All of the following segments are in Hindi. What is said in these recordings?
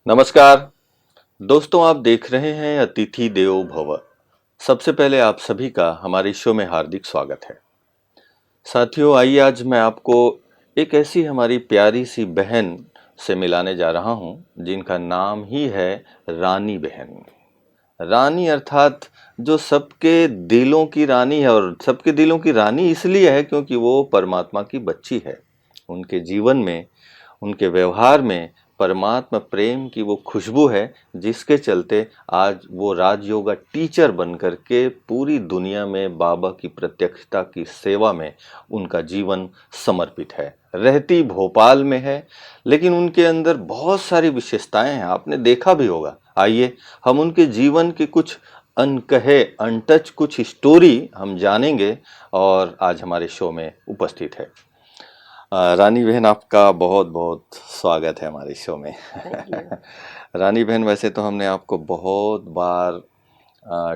नमस्कार दोस्तों, आप देख रहे हैं अतिथि देवो भव। सबसे पहले आप सभी का हमारे शो में हार्दिक स्वागत है। साथियों, आइए आज मैं आपको एक ऐसी हमारी प्यारी सी बहन से मिलाने जा रहा हूं जिनका नाम ही है रानी बहन। रानी अर्थात जो सबके दिलों की रानी है, और सबके दिलों की रानी इसलिए है क्योंकि वो परमात्मा की बच्ची है। उनके जीवन में, उनके व्यवहार में परमात्मा प्रेम की वो खुशबू है, जिसके चलते आज वो राजयोगा टीचर बन करके पूरी दुनिया में बाबा की प्रत्यक्षता की सेवा में उनका जीवन समर्पित है। रहती भोपाल में है, लेकिन उनके अंदर बहुत सारी विशेषताएं हैं, आपने देखा भी होगा। आइए हम उनके जीवन के कुछ अनकहे अनटच कुछ स्टोरी हम जानेंगे, और आज हमारे शो में उपस्थित है रानी बहन। आपका बहुत बहुत स्वागत है हमारे शो में। रानी बहन, वैसे तो हमने आपको बहुत बार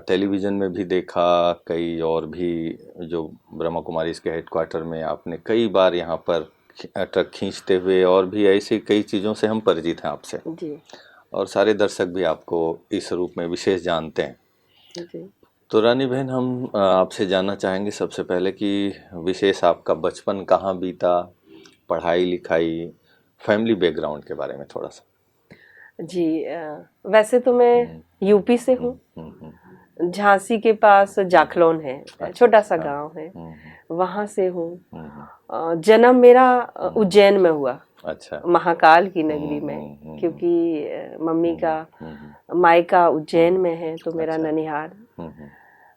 टेलीविज़न में भी देखा, कई और भी जो ब्रह्मा कुमारी इसके हेडक्वार्टर में आपने कई बार यहाँ पर ट्रक खींचते हुए, और भी ऐसी कई चीज़ों से हम परिचित हैं आपसे जी। और सारे दर्शक भी आपको इस रूप में विशेष जानते हैं। जी। तो रानी बहन, हम आपसे जानना चाहेंगे सबसे पहले कि विशेष आपका बचपन कहाँ बीता, पढ़ाई लिखाई, फैमिली बैकग्राउंड के बारे में थोड़ा सा। जी वैसे तो मैं यूपी से हूँ। झांसी के पास जाखलौन है, अच्छा, छोटा सा हाँ, गांव है, वहां से हूँ। हम्म, जन्म मेरा उज्जैन में हुआ, अच्छा, महाकाल की नगरी में, क्योंकि मम्मी का मायका उज्जैन में है, तो मेरा अच्छा, ननिहाल।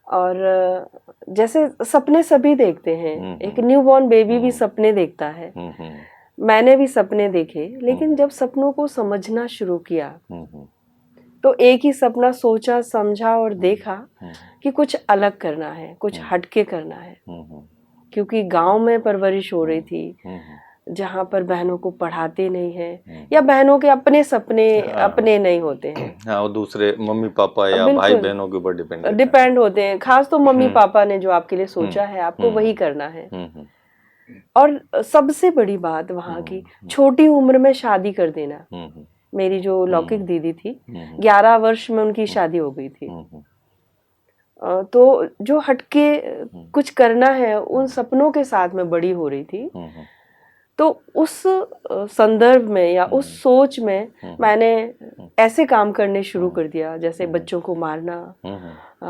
और जैसे सपने सभी देखते हैं, एक न्यूबॉर्न बेबी भी सपने देखता है। मैंने भी सपने देखे, लेकिन जब सपनों को समझना शुरू किया तो एक ही सपना सोचा, समझा और देखा कि कुछ अलग करना है, कुछ हटके करना है। क्योंकि गांव में परवरिश हो रही थी, जहाँ पर बहनों को पढ़ाते नहीं है, या बहनों के अपने सपने अपने नहीं होते हैं। हाँ, वो दूसरे मम्मी पापा या भाई बिल्कुल बहनों के ऊपर डिपेंड होते हैं, खास तो मम्मी पापा ने जो आपके लिए सोचा है आपको वही करना है। और सबसे बड़ी बात वहाँ की, छोटी उम्र में शादी कर देना। मेरी जो लौकिक दीदी थी, 11 वर्ष में उनकी शादी हो गई थी। तो जो हटके कुछ करना है, उन सपनों के साथ में बड़ी हो रही थी। तो उस संदर्भ में या उस सोच में मैंने ऐसे काम करने शुरू कर दिया, जैसे बच्चों को मारना,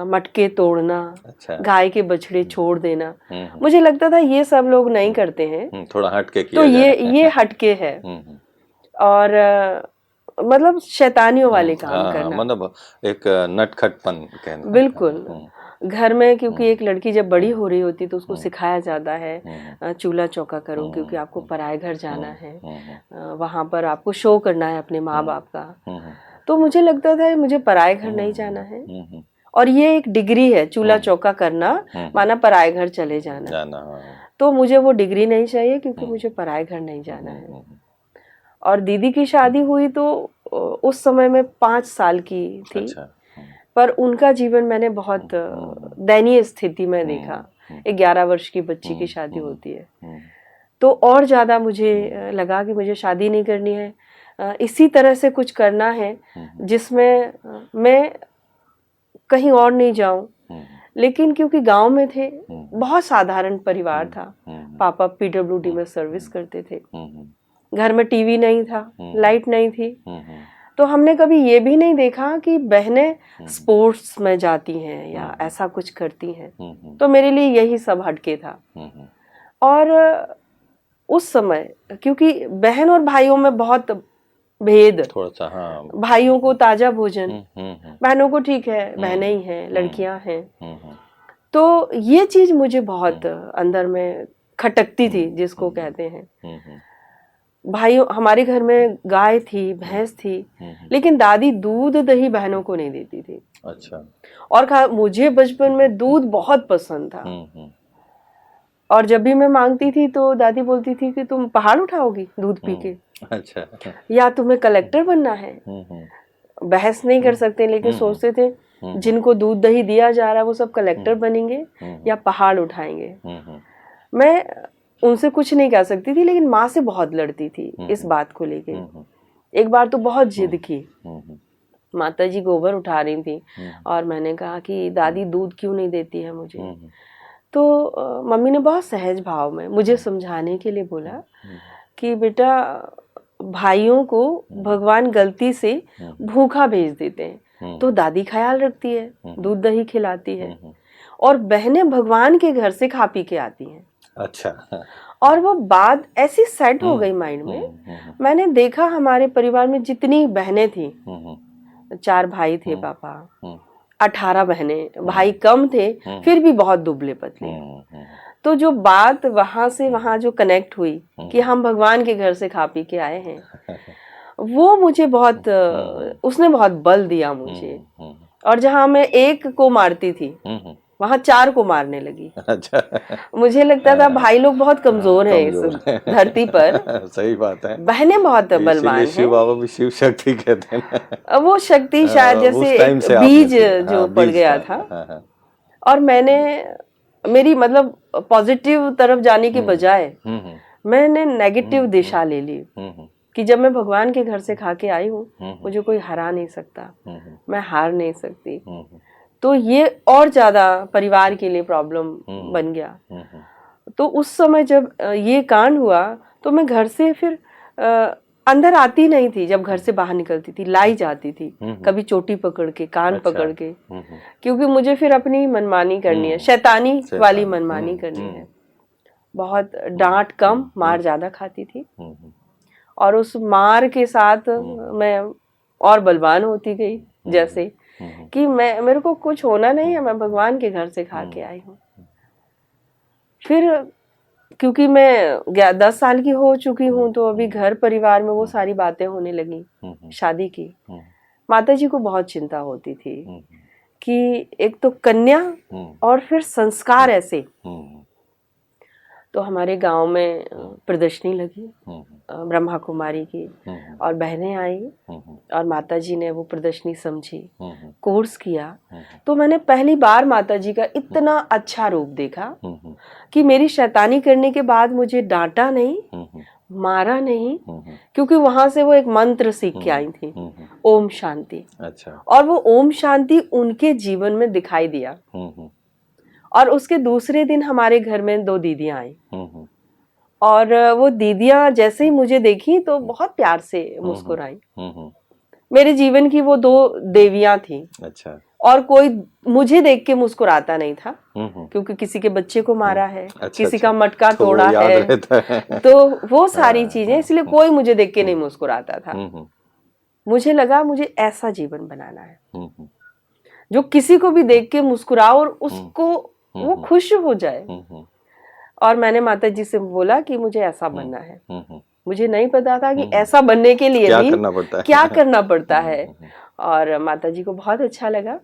मटके तोड़ना, अच्छा, गाय के बछड़े छोड़ देना। मुझे लगता था ये सब लोग नहीं करते हैं, थोड़ा हटके किया तो जाए। ये हटके है। और मतलब शैतानियों वाले काम हाँ, करना। मतलब एक नटखटपन कहना। बिल्कुल। घर में, क्योंकि एक लड़की जब बड़ी हो रही होती तो उसको सिखाया जाता है चूल्हा चौका करो, क्योंकि आपको पराए घर जाना है, वहां पर आपको शो करना है अपने माँ बाप का। तो मुझे लगता था मुझे पराए घर नहीं जाना है, और ये एक डिग्री है चूल्हा चौका करना, माना पराए घर चले जाना। तो मुझे वो डिग्री नहीं चाहिए, क्योंकि मुझे पराए घर नहीं जाना है। और दीदी की शादी हुई तो उस समय में 5 साल की थी। अच्छा, पर उनका जीवन मैंने बहुत दयनीय स्थिति में देखा। 11 वर्ष की बच्ची की शादी होती है, तो और ज़्यादा मुझे लगा कि मुझे शादी नहीं करनी है, इसी तरह से कुछ करना है जिसमें मैं कहीं और नहीं जाऊं। लेकिन क्योंकि गांव में थे, बहुत साधारण परिवार था, पापा पीडब्ल्यूडी में सर्विस करते थे, घर में टीवी नहीं था, लाइट नहीं थी, तो हमने कभी ये भी नहीं देखा कि बहनें स्पोर्ट्स में जाती हैं या ऐसा कुछ करती हैं। तो मेरे लिए यही सब हटके था। और उस समय क्योंकि बहन और भाइयों में बहुत भेद, थोड़ा सा, हाँ, भाइयों को ताजा भोजन, बहनों को ठीक है बहनें ही हैं, लड़कियां हैं। तो ये चीज मुझे बहुत अंदर में खटकती थी, जिसको कहते हैं। भाइयों, हमारे घर में गाय थी, भैंस थी, लेकिन दादी दूध दही बहनों को नहीं देती थी। अच्छा। और मुझे बचपन में दूध बहुत पसंद था, और जब भी मैं मांगती थी तो दादी बोलती थी कि तुम पहाड़ उठाओगी दूध पी के, अच्छा, या तुम्हें कलेक्टर बनना है। बहस नहीं कर सकते, लेकिन सोचते थे जिनको दूध दही दिया जा रहा है वो सब कलेक्टर बनेंगे या पहाड़ उठाएंगे। मैं उनसे कुछ नहीं कह सकती थी, लेकिन माँ से बहुत लड़ती थी इस बात को लेके। एक बार तो बहुत जिद की, माता जी गोबर उठा रही थी और मैंने कहा कि दादी दूध क्यों नहीं देती है मुझे। तो मम्मी ने बहुत सहज भाव में मुझे समझाने के लिए बोला कि बेटा भाइयों को भगवान गलती से भूखा भेज देते हैं तो दादी ख्याल रखती है, दूध दही खिलाती है, और बहनें भगवान के घर से खा पी के आती हैं। अच्छा। और वो बात ऐसी सेट हो गई माइंड में। मैंने देखा हमारे परिवार में जितनी बहनें थी, 4 भाई थे पापा, 18 बहनें, भाई कम थे फिर भी बहुत दुबले पतले। तो जो बात वहां से वहां जो कनेक्ट हुई कि हम भगवान के घर से खा पी के आए हैं, वो मुझे बहुत उसने बहुत बल दिया मुझे। और जहां मैं एक को मारती थी वहां 4 को मारने लगी। अच्छा। मुझे लगता था भाई लोग बहुत कमजोर हैं इस धरती पर। सही बात है। बहनें बहुत बलवान हैं। शिव बाबा भी शिव शक्ति कहते हैं। वो शक्ति शायद जैसे एक बीज जो पड़ गया था। और मैंने मेरी मतलब पॉजिटिव तरफ जाने की बजाय मैंने नेगेटिव दिशा ले ली कि जब मैं भगवान के घर से खा के आई हूँ मुझे कोई हरा नहीं सकता, मैं हार नहीं सकती। तो ये और ज्यादा परिवार के लिए प्रॉब्लम बन गया। तो उस समय जब ये कांड हुआ तो मैं घर से फिर अंदर आती नहीं थी। जब घर से बाहर निकलती थी लाई जाती थी, कभी चोटी पकड़ के, कान पकड़ के, क्योंकि मुझे फिर अपनी मनमानी करनी है, शैतानी वाली मनमानी करनी है। बहुत डांट कम, मार ज्यादा खाती थी। और उस मार के साथ मैं और बलवान होती गई, जैसे कि मेरे को कुछ होना नहीं है, मैं भगवान के घर से खा के आई हूँ। फिर क्योंकि मैं 10 साल की हो चुकी हूँ तो अभी घर परिवार में वो सारी बातें होने लगी शादी की। माता जी को बहुत चिंता होती थी कि एक तो कन्या और फिर संस्कार ऐसे। तो हमारे गांव में प्रदर्शनी लगी ब्रह्मा कुमारी की, और बहनें आई और माता जी ने वो प्रदर्शनी समझी, कोर्स किया। तो मैंने पहली बार माता जी का इतना अच्छा रूप देखा कि मेरी शैतानी करने के बाद मुझे डांटा नहीं, मारा नहीं, क्योंकि वहां से वो एक मंत्र सीख के आई थी, ओम शांति। अच्छा। और वो ओम शांति उनके जीवन में दिखाई दिया। और उसके दूसरे दिन हमारे घर में 2 दीदियां आई और वो दीदियां जैसे ही मुझे देखी तो बहुत प्यार से मुस्कुराई। मेरे जीवन की वो 2 देवियां थी। अच्छा। और कोई मुझे देख के मुस्कुराता नहीं था, क्योंकि किसी के बच्चे को मारा है, किसी का मटका तोड़ा है, तो वो सारी चीजें, इसलिए कोई मुझे देख के नहीं मुस्कुराता था। मुझे लगा मुझे ऐसा जीवन बनाना है जो किसी को भी देख के मुस्कुराओ और उसको वो खुश हो जाए। और मैंने माता जी से बोला कि मुझे ऐसा बनना है। मुझे नहीं पता था कि ऐसा बनने के लिए भी क्या करना पड़ता है। और माता जी को बहुत अच्छा लगा।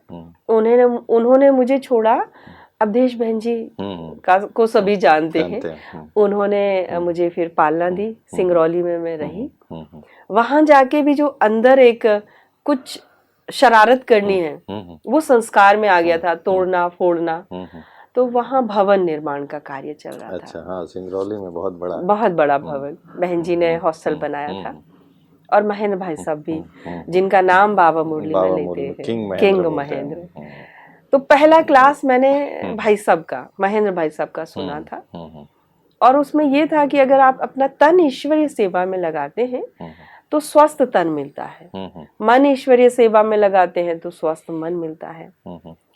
उन्होंने मुझे छोड़ा। अवधेश बहन जी को सभी जानते हैं। उन्होंने मुझे फिर पालना दी। सिंगरौली में मैं रही। वहां जाके भी जो अंदर एक कुछ शरारत करनी है वो संस्कार में आ गया था, तोड़ना फोड़ना। तो वहाँ भवन निर्माण का कार्य चल रहा था। अच्छा, हाँ, सिंगरौली में बहुत बड़ा भवन बहन जी ने हॉस्टल बनाया था। और महेंद्र भाई साहब भी, जिनका नाम बाबा मुरली में लेते हैं, किंग महेंद्र। तो पहला क्लास मैंने भाई साहब का, महेंद्र भाई साहब का सुना था। और उसमें ये था कि अगर आप अपना तन ईश्वरीय सेवा में लगाते हैं तो स्वस्थ तन मिलता है, मन ईश्वरीय सेवा में लगाते हैं तो स्वस्थ मन मिलता है,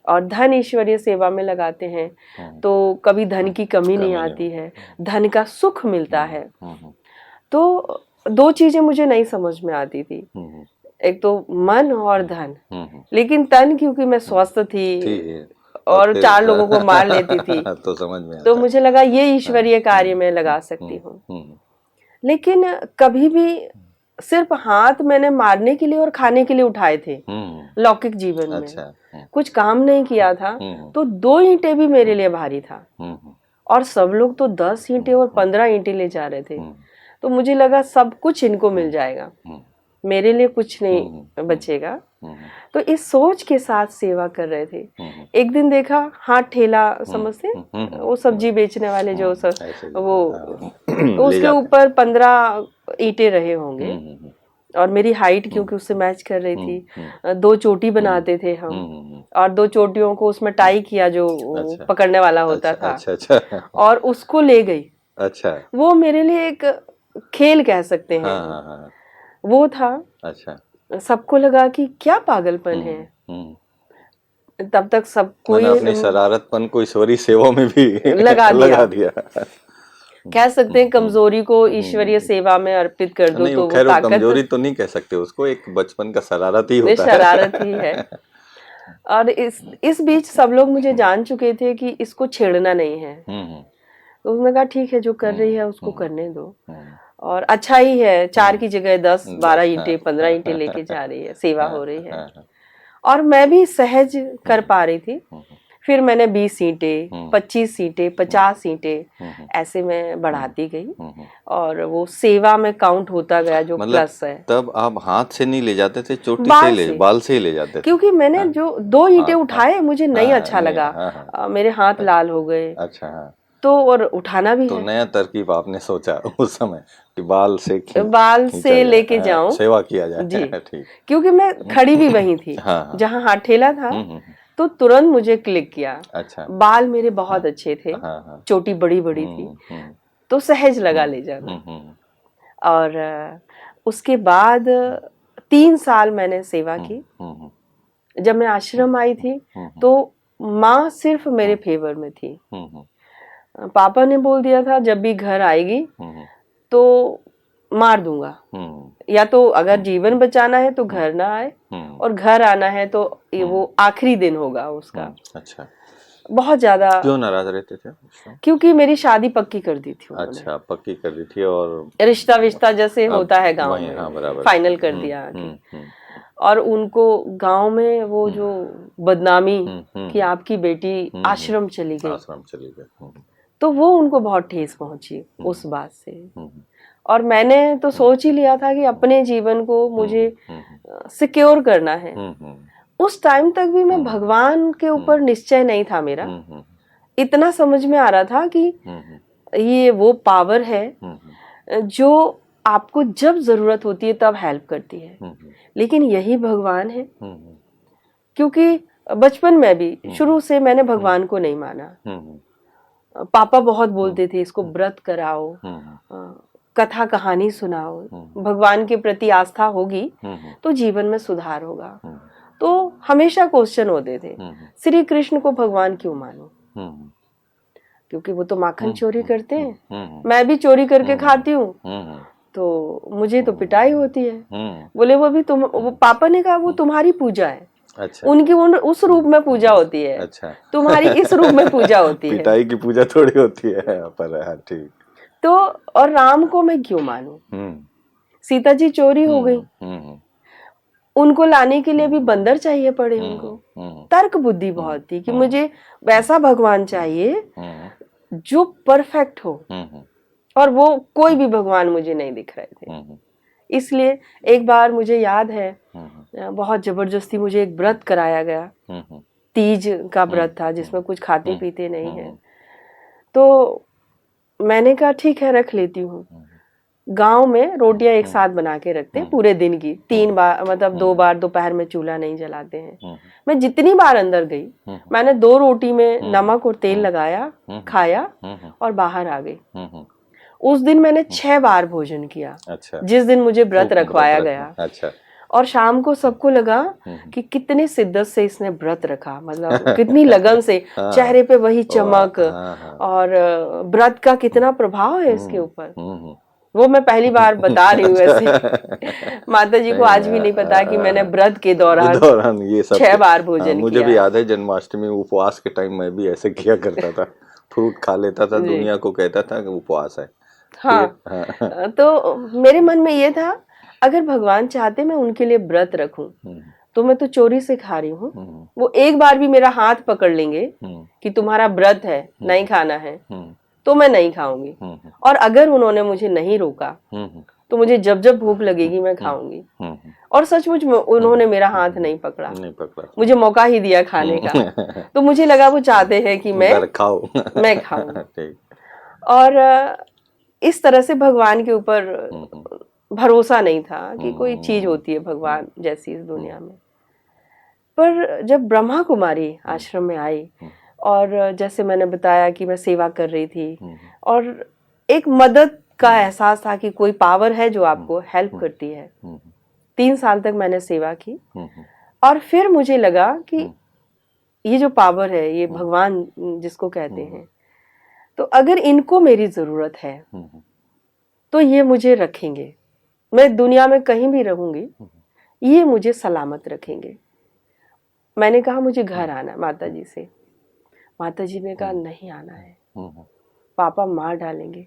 और धन ईश्वरीय सेवा में लगाते हैं तो कभी धन की कमी नहीं आती है, धन का सुख मिलता है। तो 2 चीजें मुझे नहीं समझ में आती थी, एक तो मन और धन। लेकिन तन क्योंकि मैं स्वस्थ थी और 4 लोगों को मार लेती थी तो समझ में तो मुझे लगा ये ईश्वरीय कार्य में लगा सकती हूँ। लेकिन कभी भी सिर्फ हाथ मैंने मारने के लिए और खाने के लिए उठाए थे लौकिक जीवन में। अच्छा। कुछ काम नहीं किया था। तो 2 ईंटें भी मेरे लिए भारी था और सब लोग तो 10 ईंटें और 15 ईंटें ले जा रहे थे। तो मुझे लगा सब कुछ इनको मिल जाएगा, मेरे लिए कुछ नहीं बचेगा। तो इस सोच के साथ सेवा कर रहे थे। एक दिन देखा हाथ ठेला, समझते वो सब्जी बेचने वाले जो वो उसके ऊपर 15 ईंटें रहे होंगे। और मेरी हाइट क्योंकि उससे मैच कर रही थी, 2 चोटी बनाते थे हम, और 2 चोटियों को उसमें टाई किया जो अच्छा पकड़ने वाला होता अच्छा था, अच्छा अच्छा और उसको ले गई। अच्छा वो मेरे लिए एक खेल कह सकते हैं, हाँ हाँ हाँ वो था। अच्छा सबको लगा कि क्या पागलपन है, हम्म तब तक सब मैंने कोई अपनी शरारतपन को ईश्वरीय सेवा में भी लगा लगा दिया। दिया। कह सकते हैं कमजोरी को ईश्वरीय सेवा में अर्पित कर दो नहीं वो तो वो खैर वो ताकत कमजोरी तो नहीं कह सकते उसको, एक बचपन का शरारत ही में होता शरारत ही है। है। और इस बीच सब लोग मुझे जान चुके थे कि इसको छेड़ना नहीं है, हम्म तो उसने कहा ठीक है, जो कर रही है उसको हम्म करने दो। हम्म और अच्छा ही है, 4 की जगह 10-12 बस हाँ ईंटें 15 ईंटें लेके जा रही है, सेवा हाँ हो रही है। हाँ और मैं भी सहज कर पा रही थी। हम्म फिर मैंने 20 सीटें, हम्म 25 सीटें, 50 सीटें हम्म ऐसे मैं बढ़ाती गई, हम्म और वो सेवा में काउंट होता गया जो मतलब प्लस है। तब आप हाथ से नहीं ले जाते थे, चोटी से बाल ही ले, से, बाल से ही ले जाते थे? क्योंकि मैंने हाँ जो 2 ईंटें हाँ हाँ उठाए मुझे नहीं हाँ अच्छा नहीं लगा, हाँ हाँ मेरे हाथ अच्छा लाल हो गए, अच्छा हाँ तो और उठाना भी तो है, नया तरकीब आपने सोचा उस समय कि बाल से बाल खींचा से जाए, लेके जाऊं। सेवा किया जाए। जी, ठीक। क्योंकि मैं खड़ी भी वहीं थी हाँ हाँ जहां हाथ ठेला था, हम्म। तो तुरंत मुझे क्लिक किया। अच्छा बाल मेरे हाँ बहुत अच्छे थे, हाँ हाँ चोटी बड़ी बड़ी थी, हम्म तो सहज लगा हम्म ले जाना। हम्म और उसके बाद 3 साल मैंने सेवा की। हम्म जब मैं आश्रम आई थी हम्म तो माँ सिर्फ मेरे फेवर में थी। हम्म पापा ने बोल दिया था जब भी घर आएगी हम्म तो मार दूंगा, हम्म या तो अगर जीवन बचाना है तो घर ना आए, और घर आना है तो ये वो आखिरी दिन होगा उसका। अच्छा बहुत ज्यादा, क्यों नाराज रहते थे उस समय? क्योंकि मेरी शादी पक्की कर दी थी उन्होंने, अच्छा पक्की कर दी थी और रिश्ता विश्ता जैसे अब होता है गांव वही हाँ में बराबर फाइनल कर दिया आके। और उनको गांव में वो जो बदनामी कि आपकी बेटी आश्रम चली गई, आश्रम चली गई तो वो उनको बहुत ठेस पहुंची उस बात से। हम्म और मैंने तो सोच ही लिया था कि अपने जीवन को मुझे सिक्योर करना है। उस टाइम तक भी मैं भगवान के ऊपर निश्चय नहीं था मेरा, इतना समझ में आ रहा था कि ये वो पावर है जो आपको जब जरूरत होती है तब हेल्प करती है, लेकिन यही भगवान है। क्योंकि बचपन में भी शुरू से मैंने भगवान को नहीं माना। पापा बहुत बोलते थे इसको व्रत कराओ, कथा कहानी सुनाओ, भगवान के प्रति आस्था होगी तो जीवन में सुधार होगा। तो हमेशा क्वेश्चन होते थे, श्री कृष्ण को भगवान क्यों मानो, क्योंकि वो तो माखन चोरी करते हैं, मैं भी चोरी करके खाती हूँ, तो मुझे तो पिटाई होती है। बोले वो भी वो पापा ने कहा वो तुम्हारी पूजा है, अच्छा उनकी उस रूप में पूजा होती है, अच्छा तुम्हारी इस रूप में पूजा होती है। पिटाई की पूजा थोड़ी होती है पर हाँ ठीक। तो और राम को मैं क्यों मानूं, सीता जी चोरी हो गई, उनको लाने के लिए भी बंदर चाहिए पड़े उनको। तर्क बुद्धि बहुत थी कि मुझे वैसा भगवान चाहिए जो परफेक्ट हो, और वो कोई भी भगवान मुझे नहीं दिख रहे थे। इसलिए एक बार मुझे याद है, बहुत जबरदस्ती मुझे एक व्रत कराया गया, तीज का व्रत था जिसमें कुछ खाते पीते नहीं है। तो मैंने कहा ठीक है रख लेती हूँ। गांव में रोटियां एक साथ बना के रखते हैं पूरे दिन की, 3 बार, मतलब 2 बार दोपहर में चूल्हा नहीं जलाते हैं। मैं जितनी बार अंदर गई मैंने 2 रोटी में नमक और तेल लगाया, खाया और बाहर आ गई। उस दिन मैंने 6 बार भोजन किया। अच्छा। जिस दिन मुझे व्रत रखवाया गया। अच्छा। और शाम को सबको लगा कि कितने शिद्दत से इसने व्रत रखा, मतलब कितनी लगन से, चेहरे पे वही चमक, और व्रत का कितना प्रभाव है इसके ऊपर। वो मैं पहली बार बता रही हूँ ऐसे। माता जी को आज भी नहीं पता कि मैंने व्रत के दौरान ये सब 6 बार भोजन मुझे किया। भी याद है जन्माष्टमी उपवास के टाइम मैं भी ऐसे किया करता था, फ्रूट खा लेता था, दुनिया को कहता था कि उपवास है। हाँ, तो मेरे मन में ये था अगर भगवान चाहते मैं उनके लिए व्रत रखूं, तो मैं तो चोरी से खा रही हूँ, वो एक बार भी मेरा हाथ पकड़ लेंगे कि तुम्हारा व्रत है नहीं खाना है, तो मैं नहीं खाऊंगी। और अगर उन्होंने मुझे नहीं रोका तो मुझे जब जब भूख लगेगी मैं खाऊंगी। और सचमुच में उन्होंने मेरा हाथ नहीं पकड़ा, मुझे मौका ही दिया खाने का। तो मुझे लगा वो चाहते हैं कि मैं खाऊं। और इस तरह से भगवान के ऊपर भरोसा नहीं था कि कोई चीज होती है भगवान जैसी इस दुनिया में। पर जब ब्रह्मा कुमारी आश्रम में आई और जैसे मैंने बताया कि मैं सेवा कर रही थी और एक मदद का एहसास था कि कोई पावर है जो आपको हेल्प करती है। 3 साल तक मैंने सेवा की और फिर मुझे लगा कि ये जो पावर है, ये भगवान जिसको कहते हैं, तो अगर इनको मेरी जरूरत है तो ये मुझे रखेंगे, मैं दुनिया में कहीं भी रहूंगी, ये मुझे सलामत रखेंगे। मैंने कहा मुझे घर आना माता जी से। माता जी ने कहा नहीं आना है, पापा मार डालेंगे।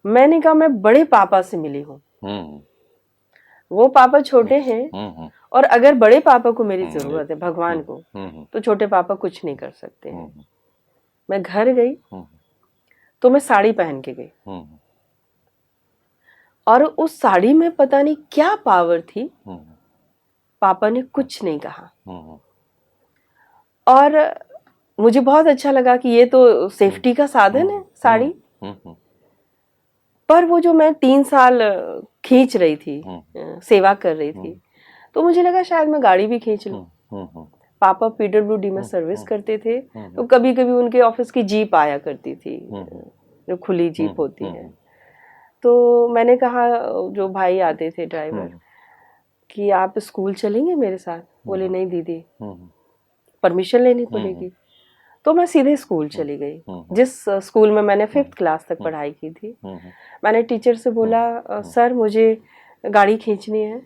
मैंने कहा मैं बड़े पापा से मिली हूँ, वो पापा छोटे हैं और अगर बड़े पापा को मेरी जरूरत है, भगवान को, तो छोटे पापा कुछ नहीं कर सकते हैं। मैं घर गई तो मैं साड़ी पहन के गई और उस साड़ी में पता नहीं क्या पावर थी, पापा ने कुछ नहीं कहा और मुझे बहुत अच्छा लगा कि ये तो सेफ्टी का साधन है साड़ी। पर वो जो मैं 3 साल खींच रही थी, सेवा कर रही थी, तो मुझे लगा शायद मैं गाड़ी भी खींच लूं। पापा पीडब्ल्यूडी में सर्विस करते थे, तो कभी कभी उनके ऑफिस की जीप आया करती थी, जो खुली जीप होती है। तो मैंने कहा, जो भाई आते थे ड्राइवर, कि आप स्कूल चलेंगे मेरे साथ? बोले नहीं दीदी, परमिशन लेनी पड़ेगी। तो मैं सीधे स्कूल चली गई, जिस स्कूल में मैंने 5th क्लास तक पढ़ाई की थी। मैंने टीचर से बोला सर मुझे गाड़ी खींचनी है।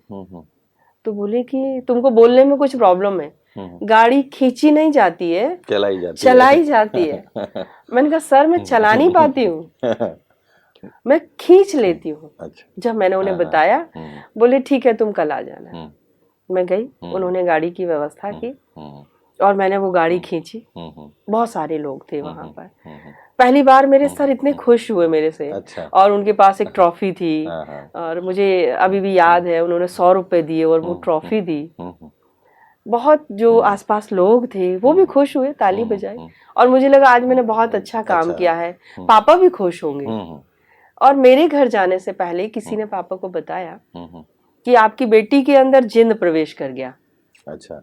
तो बोले कि तुमको बोलने में कुछ प्रॉब्लम है, गाड़ी खींची नहीं जाती है, चलाई जाती है। मैंने कहा सर मैं चला नहीं पाती हूँ, मैं खींच लेती हूँ। अच्छा। जब मैंने उन्हें बताया, बोले ठीक है तुम कल आ जाना। मैं गई, उन्होंने गाड़ी की व्यवस्था की और मैंने वो गाड़ी खींची। बहुत सारे लोग थे वहां पर। पहली बार मेरे सर इतने खुश हुए मेरे से। अच्छा। और उनके पास एक ट्रॉफी थी और मुझे अभी भी याद है, उन्होंने 100 रुपए दिए और वो ट्रॉफी दी। बहुत जो आसपास लोग थे वो भी खुश हुए, ताली बजाई और मुझे लगा आज मैंने बहुत अच्छा काम किया है, पापा भी खुश होंगे। और मेरे घर जाने से पहले किसी ने पापा को बताया कि आपकी बेटी के अंदर जिन्न प्रवेश कर गया। अच्छा।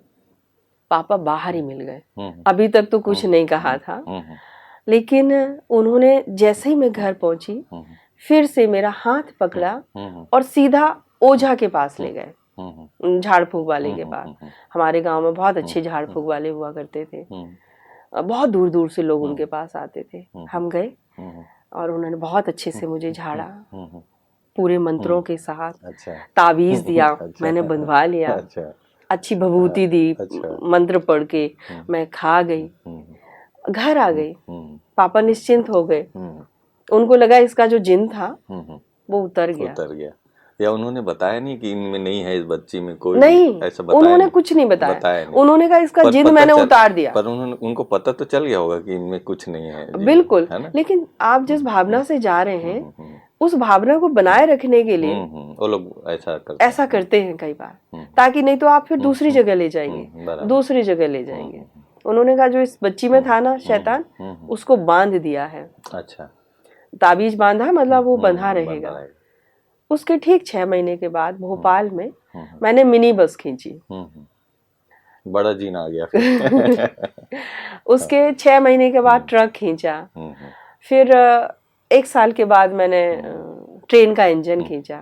पापा बाहर ही मिल गए। अभी तक तो कुछ नहीं कहा था, लेकिन उन्होंने जैसे ही मैं घर पहुंची, फिर से मेरा हाथ पकड़ा और सीधा ओझा के पास ले गए, झाड़ फूक वाले के पास। हमारे गांव में बहुत अच्छे झाड़ फूक वाले हुआ करते थे, बहुत दूर दूर से लोग उनके पास आते थे। हम गए और उन्होंने बहुत अच्छे से मुझे झाड़ा, पूरे मंत्रों के साथ। अच्छा। ताबीज दिया, अच्छा। मैंने बंधवा लिया। अच्छा। अच्छी भभूति दी। अच्छा। मंत्र पढ़ के मैं खा गई, घर आ गई। पापा निश्चिंत हो गए, उनको लगा इसका जो जिन था वो उतर गया। या उन्होंने बताया नहीं कि इनमें नहीं है, इस बच्ची में कोई नहीं, ऐसा बताया? उन्होंने कुछ नहीं बताया। उन्होंने कहा इसका जिन मैंने उतार दिया। पर उनको पता तो चल गया होगा कि इनमें कुछ नहीं है। बिल्कुल, लेकिन आप जिस भावना से जा रहे हैं, उस भावना को बनाए रखने के लिए वो लोग ऐसा करते हैं कई बार, ताकि नहीं तो आप फिर दूसरी जगह ले जाएंगे, दूसरी जगह ले जाएंगे। उन्होंने कहा जो इस बच्ची में था ना शैतान, उसको बांध दिया है। अच्छा। ताबीज बांधा मतलब वो बंधा रहेगा। उसके ठीक 6 महीने के बाद भोपाल में मैंने मिनी बस खींची। बड़ा जीन आ गया फिर। उसके 6 महीने के बाद ट्रक खींचा। फिर 1 साल के बाद मैंने ट्रेन का इंजन खींचा।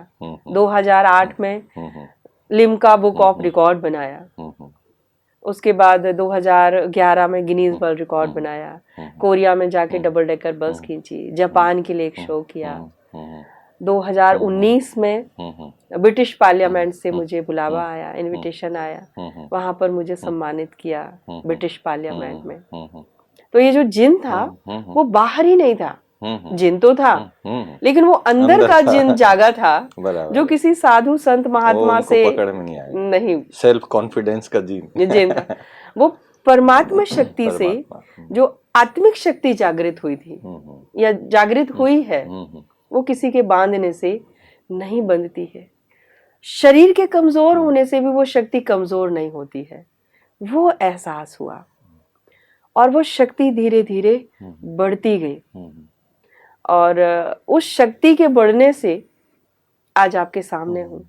2008 में लिम्का बुक ऑफ रिकॉर्ड बनाया। उसके बाद 2011 में गिनीज वर्ल्ड रिकॉर्ड बनाया। कोरिया में जाके डबल डेकर बस खींची। जापान के लिए एक शो किया। 2019 में ब्रिटिश पार्लियामेंट से मुझे बुलावा आया, इनविटेशन आया, वहां पर मुझे सम्मानित किया ब्रिटिश पार्लियामेंट में। तो ये जो जिन था वो बाहर ही नहीं था, जिन तो था, लेकिन वो अंदर का जिन जागा था, जो किसी साधु संत महात्मा से पकड़ में नहीं आया। नहीं, सेल्फ कॉन्फिडेंस का जिन था। वो परमात्मा शक्ति से जो आत्मिक शक्ति जागृत हुई थी या जागृत हुई है, वो किसी के बांधने से नहीं बंधती है। शरीर के कमजोर होने से भी वो शक्ति कमजोर नहीं होती है। वो एहसास हुआ और वो शक्ति धीरे धीरे बढ़ती गई और उस शक्ति के बढ़ने से आज आपके सामने हूँ,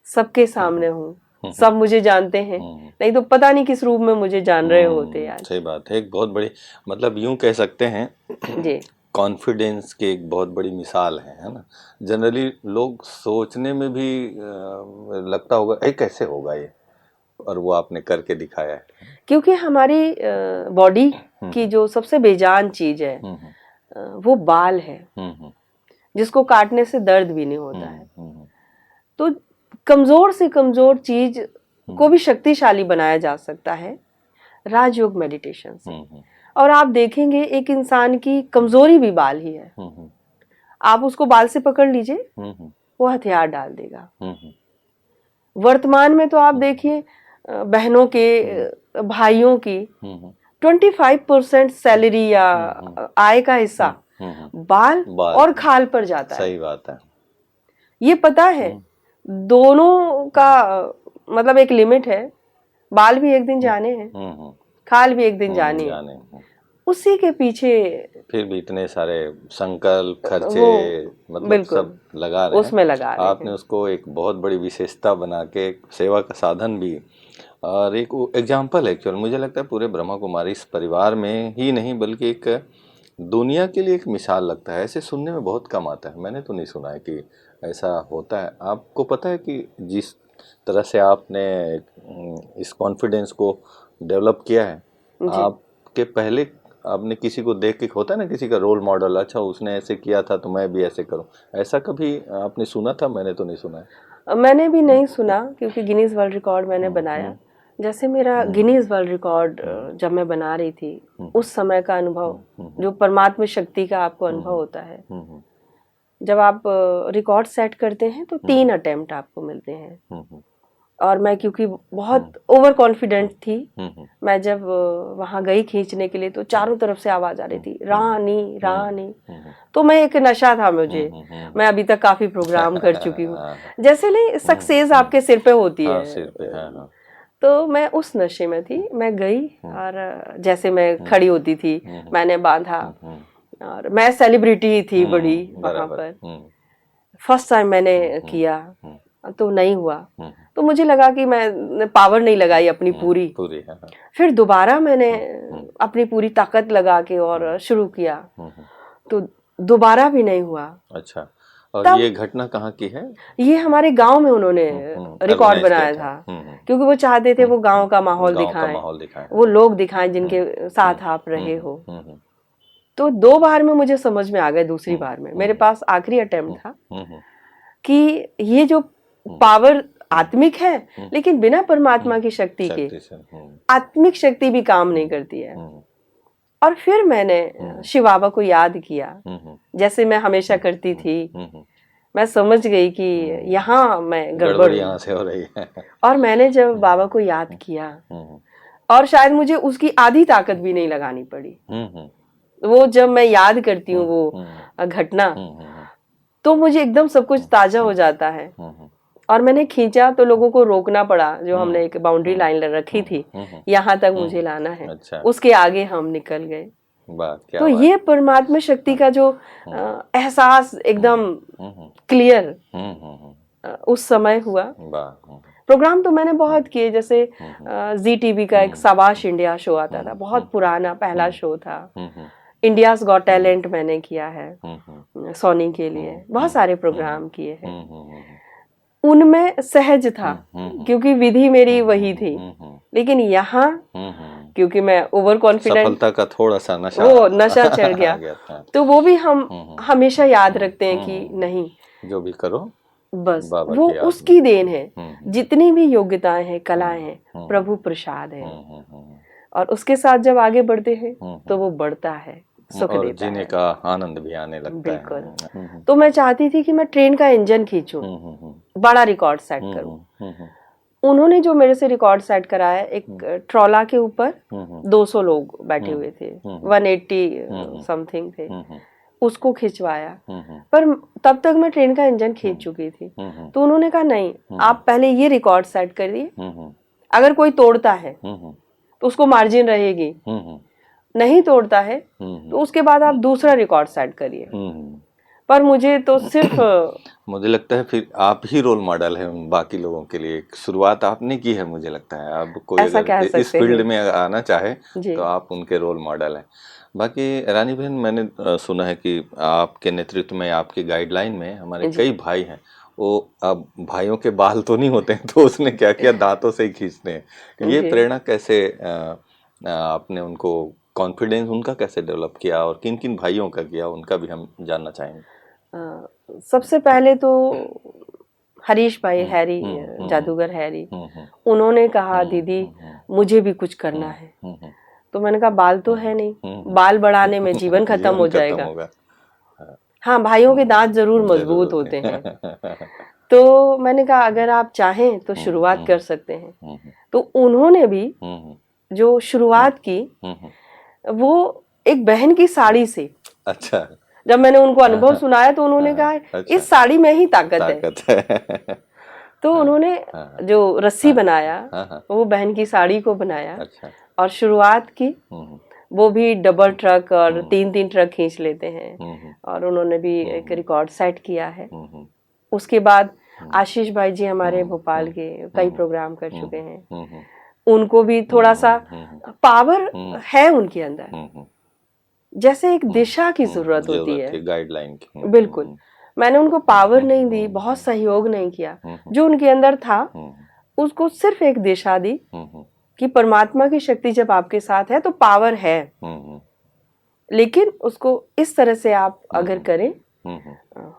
सबके सामने हूँ, सब मुझे जानते हैं, नहीं तो पता नहीं किस रूप में मुझे जान रहे होते आज। सही बात है। एक बहुत बड़ी, मतलब यूं कह सकते हैं जी कॉन्फिडेंस की एक बहुत बड़ी मिसाल है ना। जनरली लोग सोचने में भी लगता होगा ए कैसे होगा ये, और वो आपने करके दिखाया है। क्योंकि हमारी बॉडी की जो सबसे बेजान चीज है वो बाल है, जिसको काटने से दर्द भी नहीं होता है। तो कमजोर से कमजोर चीज को भी शक्तिशाली बनाया जा सकता है राजयोग मेडिटेशन से। और आप देखेंगे एक इंसान की कमजोरी भी बाल ही है। आप उसको बाल से पकड़ लीजिए, वो हथियार डाल देगा। वर्तमान में तो आप देखिए बहनों के, भाइयों की 25% सैलरी या आय का हिस्सा बाल और खाल पर जाता है। सही बात है। ये पता है दोनों का मतलब एक लिमिट है। बाल भी एक दिन जाने हैं, खाल भी एक दिन जाने हैं। उसी के पीछे फिर भी इतने सारे संकल्प, खर्चे, मतलब सब लगा रहे हैं, उसमें लगा रहे हैं। आपने उसको एक बहुत बड़ी विशेषता बना के एक सेवा का साधन भी, और एक एग्जाम्पल है एक्चुअल। मुझे लगता है पूरे ब्रह्मा कुमारी इस परिवार में ही नहीं बल्कि एक दुनिया के लिए एक मिसाल लगता है। ऐसे सुनने में बहुत कम आता है, मैंने तो नहीं सुना है कि ऐसा होता है। आपको पता है कि जिस तरह से आपने इस कॉन्फिडेंस को डेवलप किया है, आपके पहले आपने किसी को देख के, होता है ना किसी का रोल मॉडल, अच्छा उसने ऐसे किया था तो मैं भी ऐसे करूं, ऐसा कभी आपने सुना था? मैंने तो नहीं सुना है। मैंने भी नहीं सुना, क्योंकि गिनीज वर्ल्ड रिकॉर्ड मैंने बनाया। जैसे मेरा गिनीज वर्ल्ड रिकॉर्ड जब मैं बना रही थी, उस समय का अनुभव, जो परमात्मा शक्ति का आपको अनुभव होता है, जब आप रिकॉर्ड सेट करते हैं तो 3 अटेम्प्ट आपको मिलते हैं। और मैं क्योंकि बहुत ओवर कॉन्फिडेंट थी, मैं जब वहां गई खींचने के लिए तो चारों तरफ से आवाज आ रही थी, रानी रानी। तो मैं, एक नशा था मुझे, मैं अभी तक काफी प्रोग्राम कर चुकी हूँ, जैसे नहीं सक्सेस आपके सिर पे होती है, सिर पे, तो मैं उस नशे में थी। मैं गई और जैसे मैं खड़ी होती थी, मैंने बांधा, और मैं सेलिब्रिटी थी बड़ी वहां पर। फर्स्ट टाइम मैंने किया तो नहीं हुआ, तो मुझे लगा कि मैं पावर नहीं लगाई अपनी पूरी। फिर दोबारा मैंने अपनी पूरी ताकत लगा के और शुरू किया, तो दोबारा भी नहीं हुआ। अच्छा, और ये घटना कहाँ की है? ये हमारे गांव में उन्होंने रिकॉर्ड बनाया था, क्योंकि वो चाहते थे वो गांव का माहौल दिखाएं, वो लोग दिखाएं जिनके साथ आप रहे हो। तो 2 बार में मुझे समझ में आ गया, दूसरी बार में मेरे पास आखिरी अटेम्प्ट था कि ये जो पावर आत्मिक है, लेकिन बिना परमात्मा की शक्ति के आत्मिक शक्ति भी काम नहीं करती है। और फिर मैंने शिव बाबा को याद किया, जैसे मैं हमेशा करती थी। मैं समझ गई कि यहाँ मैं गड़बड़ यहाँ से हो रही है। और मैंने जब बाबा को याद किया, और शायद मुझे उसकी आधी ताकत भी नहीं लगानी पड़ी। वो जब मैं याद करती हूँ वो घटना, तो मुझे एकदम सब कुछ ताजा हो जाता है। और मैंने खींचा तो लोगों को रोकना पड़ा, जो हमने एक बाउंड्री लाइन रखी थी, यहाँ तक मुझे लाना है। अच्छा। उसके आगे हम निकल गए। तो ये परमात्मा शक्ति का जो एहसास एकदम क्लियर उस समय हुआ। प्रोग्राम तो मैंने बहुत किए, जैसे ZTV का एक शाबाश इंडिया शो आता था, बहुत पुराना पहला शो था। इंडियाज गॉट टैलेंट मैंने किया है सोनी के लिए, बहुत सारे प्रोग्राम किए हैं। उनमें सहज था क्योंकि विधि मेरी वही थी, लेकिन यहाँ क्योंकि मैं ओवर कॉन्फिडेंट, सफलता का थोड़ा सा नशा, वो नशा चढ़ गया। तो वो भी हम हमेशा याद रखते हैं कि नहीं, जो भी करो बस वो उसकी देन है। जितनी भी योग्यताएं हैं, कलाएं हैं, प्रभु प्रसाद है। और उसके साथ जब आगे बढ़ते हैं तो वो बढ़ता है, सुख और देता जीने है, का आनंद भी आने लगता है। बिल्कुल। तो मैं चाहती थी कि मैं ट्रेन का इंजन खींचूं, बड़ा रिकॉर्ड सेट करूं। उन्होंने जो मेरे से रिकॉर्ड सेट कराया, एक ट्रॉला के ऊपर 200 लोग बैठे हुए थे, 180 समथिंग थे, उसको खिंचवाया। पर तब तक मैं ट्रेन का इंजन खींच चुकी थी। तो उन्होंने कहा नहीं, आप पहले ये रिकॉर्ड सेट करिए, अगर कोई तोड़ता है तो उसको मार्जिन रहेगी, नहीं तोड़ता है तो उसके बाद आप दूसरा रिकॉर्ड सेट करिए। पर मुझे तो सिर्फ मुझे लगता है फिर आप ही रोल मॉडल हैं उन बाकी लोगों के लिए। शुरुआत आपने की है, मुझे लगता है। अब कोई ऐसा कह अगर इस सकते फील्ड हैं में आना चाहे जी। तो आप उनके रोल मॉडल हैं। बाकी रानी बहन, मैंने सुना है कि आपके नेतृत्व में, आपके गाइडलाइन में हमारे जी कई भाई हैं। वो अब भाइयों के बाल तो नहीं होते हैं, तो उसने क्या किया, दांतों से ही खींचते हैं। ये जी। प्रेरणा कैसे आपने उनको कॉन्फिडेंस उनका कैसे डेवलप किया, और किन किन भाइयों का किया, उनका भी हम जानना चाहेंगे। सबसे पहले तो हरीश भाई, हम्म, हैरी, हम्म, जादूगर हैरी, हम्म, उन्होंने कहा दीदी मुझे भी कुछ करना है। हम्म, तो मैंने कहा बाल तो है नहीं, बाल बढ़ाने में जीवन खत्म जीवन हो खत्म जाएगा। होगा। हाँ, भाइयों के दांत जरूर जरूर मजबूत होते होते हैं। हैं। तो मैंने कहा अगर आप चाहें तो शुरुआत कर सकते हैं। हम्म, तो उन्होंने भी हम्म, जो शुरुआत की हम्म, वो एक बहन की साड़ी से। अच्छा। जब मैंने उनको हाँ, अनुभव हाँ, सुनाया तो उन्होंने हाँ, कहा अच्छा, इस साड़ी में ही ताकत है। ताकत है। तो हाँ, उन्होंने हाँ, जो रस्सी हाँ, बनाया हाँ, हाँ, वो बहन की साड़ी को बनाया अच्छा। और शुरुआत की। हम्म, वो भी डबल ट्रक और हम्म, 3-3 ट्रक खींच लेते हैं। हम्म, और उन्होंने भी एक हम्म, रिकॉर्ड सेट किया है। हम्म, उसके बाद हम्म, आशीष भाई जी हमारे हम्म, भोपाल हम्म, के कई हम्म, प्रोग्राम कर चुके हम्म, हैं। हम्म, उनको भी थोड़ा सा पावर हम्म, है उनके अंदर, हम्म, जैसे एक दिशा की जरूरत होती जरूरत है। है गाइडलाइन की। बिल्कुल, मैंने उनको पावर नहीं दी, बहुत सहयोग नहीं किया। जो उनके अंदर था उसको सिर्फ एक दिशा दी कि परमात्मा की शक्ति जब आपके साथ है तो पावर है, लेकिन उसको इस तरह से आप अगर करें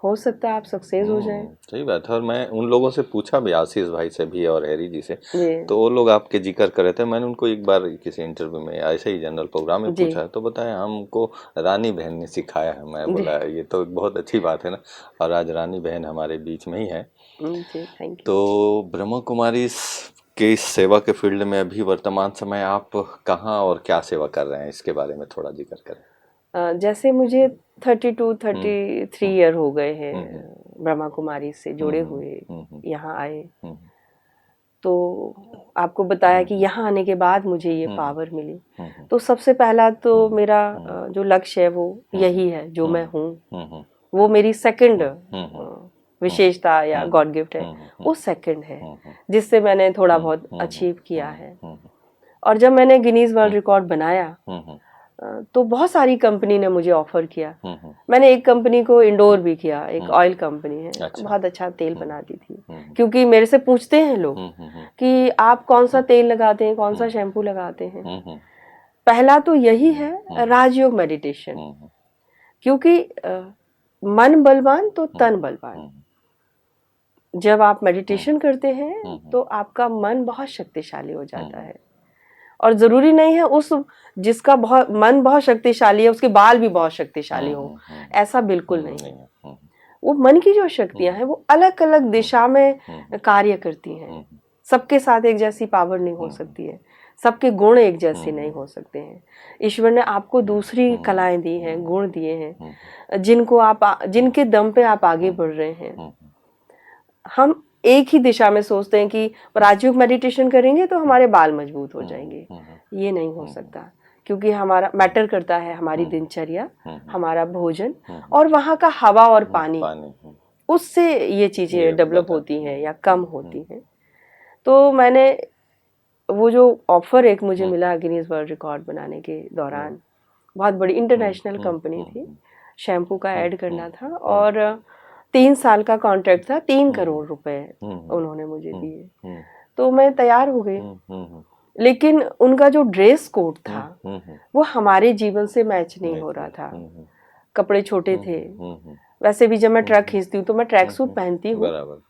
हो सकता है आप सक्सेस हो जाएं। सही बात है। और मैं उन लोगों से पूछा भी, आशीष भाई से भी और हैरी जी से, जी तो वो लोग आपके जिक्र कर रहे थे। मैंने उनको एक बार किसी इंटरव्यू में ऐसे ही जनरल प्रोग्राम में जी पूछा, तो बताया हमको रानी बहन ने सिखाया है। मैं जी बोला ये तो बहुत अच्छी बात है ना। और आज रानी बहन हमारे बीच में ही है। जी, थैंक तो यू। ब्रह्मा कुमारी के इस सेवा के फील्ड में अभी वर्तमान समय आप कहाँ और क्या सेवा कर रहे हैं, इसके बारे में थोड़ा जिक्र करें। जैसे मुझे 32-33 ईयर हो गए हैं ब्रह्मा कुमारी से जुड़े हुए, यहाँ आए। तो आपको बताया कि यहाँ आने के बाद मुझे ये पावर मिली। तो सबसे पहला तो मेरा जो लक्ष्य है वो यही है, जो मैं हूँ वो मेरी सेकंड विशेषता या गॉड गिफ्ट है, वो सेकंड है जिससे मैंने थोड़ा बहुत अचीव किया है। और जब मैंने गिनीज वर्ल्ड रिकॉर्ड बनाया तो बहुत सारी कंपनी ने मुझे ऑफर किया। मैंने एक कंपनी को इंडोर भी किया, एक ऑयल कंपनी है, अच्छा। बहुत अच्छा तेल बनाती थी। क्योंकि मेरे से पूछते हैं लोग कि आप कौन सा तेल लगाते हैं, कौन सा शैम्पू लगाते हैं। पहला तो यही है राजयोग मेडिटेशन, क्योंकि मन बलवान तो तन बलवान। जब आप मेडिटेशन करते हैं तो आपका मन बहुत शक्तिशाली हो जाता है। और जरूरी नहीं है उस जिसका बहुत मन बहुत शक्तिशाली है उसके बाल भी बहुत शक्तिशाली हो, ऐसा बिल्कुल नहीं है। वो मन की जो शक्तियां हैं वो अलग अलग दिशा में कार्य करती हैं। सबके साथ एक जैसी पावर नहीं हो सकती है, सबके गुण एक जैसे नहीं हो सकते हैं। ईश्वर ने आपको दूसरी कलाएं दी हैं, गुण दिए हैं, जिनके दम पे आप आगे बढ़ रहे हैं। हम एक ही दिशा में सोचते हैं कि राजयोग मेडिटेशन करेंगे तो हमारे बाल मजबूत हो जाएंगे, ये नहीं हो सकता। क्योंकि हमारा मैटर करता है हमारी दिनचर्या, हमारा भोजन और वहाँ का हवा और पानी, उससे ये चीजें डेवलप होती हैं या कम होती हैं। तो मैंने वो जो ऑफर एक मुझे मिला गिनीज वर्ल्ड रिकॉर्ड बनाने के दौरान, बहुत बड़ी इंटरनेशनल कंपनी थी, शैम्पू का ऐड करना था और 3 साल का कॉन्ट्रैक्ट था, 3 करोड़ रुपए उन्होंने मुझे दिए। तो मैं तैयार हो गई, लेकिन उनका जो ड्रेस कोड था वो हमारे जीवन से मैच नहीं हो रहा था। कपड़े छोटे थे, वैसे भी जब मैं ट्रक खींचती हूँ तो मैं ट्रैक सूट पहनती हूँ,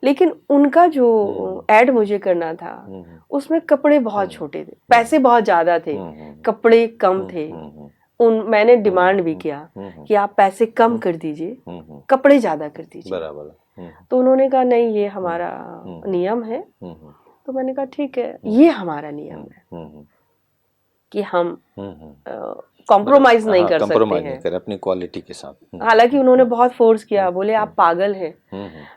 लेकिन उनका जो ऐड मुझे करना था उसमें कपड़े बहुत छोटे थे, पैसे बहुत ज्यादा थे, कपड़े कम थे। मैंने डिमांड भी किया कि आप पैसे कम कर दीजिए, कपड़े ज्यादा कर दीजिए। तो उन्होंने कहा नहीं ये हमारा नियम है। तो मैंने कहा ठीक है, ये हमारा नियम है कि हम कॉम्प्रोमाइज नहीं कर सकते हैं अपनी क्वालिटी के साथ। हालांकि उन्होंने बहुत फोर्स किया, बोले आप पागल हैं।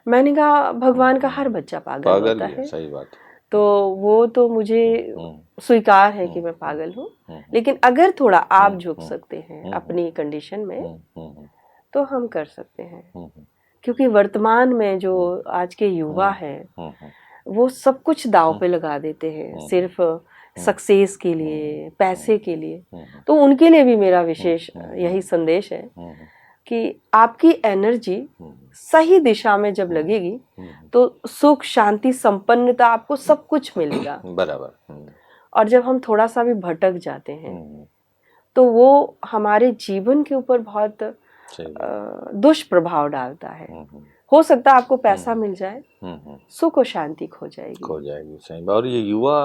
मैंने कहा भगवान का हर बच्चा पागल होता है, सही बात। तो वो तो मुझे स्वीकार है कि मैं पागल हूँ, लेकिन अगर थोड़ा आप झुक सकते हैं अपनी कंडीशन में तो हम कर सकते हैं। क्योंकि वर्तमान में जो आज के युवा हैं वो सब कुछ दांव पे लगा देते हैं सिर्फ सक्सेस के लिए, पैसे के लिए। तो उनके लिए भी मेरा विशेष यही संदेश है कि आपकी एनर्जी सही दिशा में जब लगेगी तो सुख, शांति, संपन्नता, आपको सब कुछ मिलेगा। बराबर। और जब हम थोड़ा सा भी भटक जाते हैं तो वो हमारे जीवन के ऊपर बहुत दुष्प्रभाव डालता है। हो सकता है आपको पैसा मिल जाए, सुख और शांति खो जाएगी। सही। और ये युवा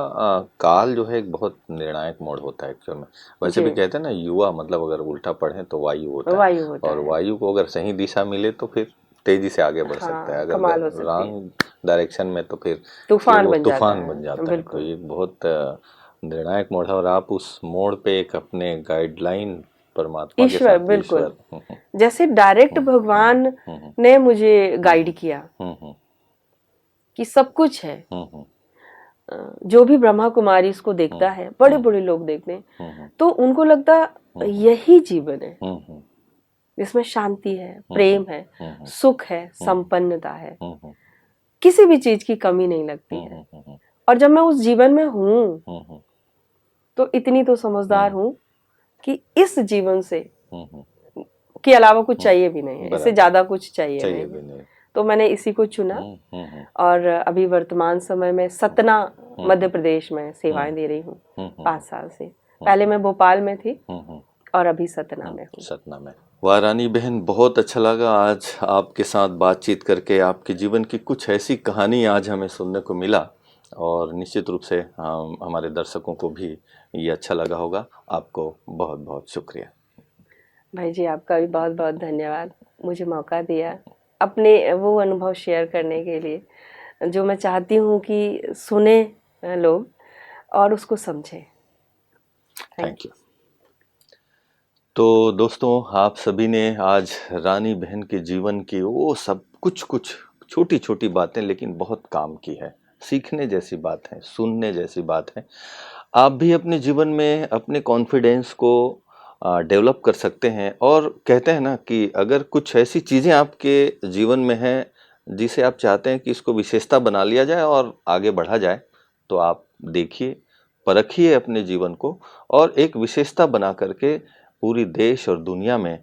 काल जो है एक बहुत निर्णायक मोड़ होता है एक्चुअल में। वैसे भी कहते हैं ना, युवा मतलब अगर उल्टा पढ़े तो वायु होता है, और वायु को अगर सही दिशा मिले तो फिर तेजी से आगे बढ़ सकता है। अगर रॉन्ग डायरेक्शन में तो फिर तूफान बन जाता है। तो ये बहुत निर्णायक मोड़ है, और आप उस मोड़ पे एक अपने गाइडलाइन परमात्मा के साथ, बिल्कुल जैसे डायरेक्ट भगवान ने मुझे गाइड किया कि सब कुछ है। जो भी ब्रह्मा कुमारी इसको देखता है, बड़े बड़े लोग देखते हैं, तो उनको लगता यही जीवन है जिसमें शांति है, प्रेम है, सुख है, संपन्नता है, किसी भी चीज की कमी नहीं लगती है। और जब मैं उस जीवन में हूँ तो इतनी तो समझदार हूँ कि इस जीवन से के अलावा कुछ चाहिए भी नहीं है, इससे ज्यादा कुछ चाहिए नहीं। तो मैंने इसी को चुना, और अभी वर्तमान समय में सतना मध्य प्रदेश में सेवाएं दे रही हूँ 5 साल से। पहले मैं भोपाल में थी और अभी सतना में हूँ। वाह रानी बहन, बहुत अच्छा लगा आज आपके साथ बातचीत करके। आपके जीवन की कुछ ऐसी कहानी आज हमें सुनने को मिला, और निश्चित रूप से हमारे दर्शकों को भी ये अच्छा लगा होगा। आपको बहुत बहुत शुक्रिया। भाई जी, आपका भी बहुत बहुत धन्यवाद, मुझे मौका दिया अपने वो अनुभव शेयर करने के लिए जो मैं चाहती हूँ कि सुने लोग और उसको समझें। Thank you. तो दोस्तों, आप सभी ने आज रानी बहन के जीवन की वो सब कुछ छोटी छोटी बातें लेकिन बहुत काम की है, सीखने जैसी बात है, सुनने जैसी बात है। आप भी अपने जीवन में अपने कॉन्फिडेंस को डेवलप कर सकते हैं। और कहते हैं ना कि अगर कुछ ऐसी चीज़ें आपके जीवन में हैं जिसे आप चाहते हैं कि इसको विशेषता बना लिया जाए और आगे बढ़ा जाए, तो आप देखिए, परखिए अपने जीवन को, और एक विशेषता बना करके पूरी देश और दुनिया में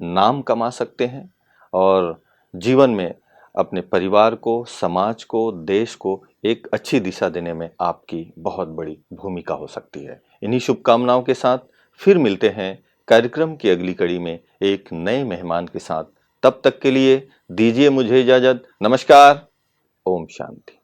नाम कमा सकते हैं, और जीवन में अपने परिवार को, समाज को, देश को एक अच्छी दिशा देने में आपकी बहुत बड़ी भूमिका हो सकती है। इन्हीं शुभकामनाओं के साथ फिर मिलते हैं कार्यक्रम की अगली कड़ी में एक नए मेहमान के साथ। तब तक के लिए दीजिए मुझे इजाजत। नमस्कार। ओम शांति।